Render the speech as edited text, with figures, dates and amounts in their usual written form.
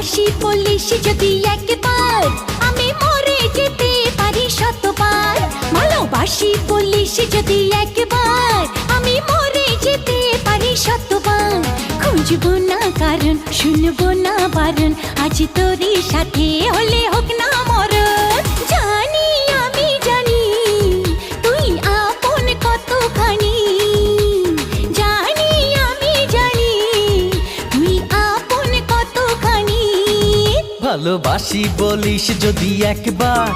ভালোবাসি বলিস যদি একবার, আমি মরে যেতে পারি শতবার। ভালোবাসি বলিস যদি একবার, আমি মরে যেতে পারি শতবার। খুঁজবো না কারণ, শুনবো না বারণ, আজ তোরই সাথে হলে হোক না মরণ। জানি আমি জানি তুই আপন কতখানি, জানি আমি জানি তুই আপন কতখানি। ভালোবাসি বলিস যদি একবার,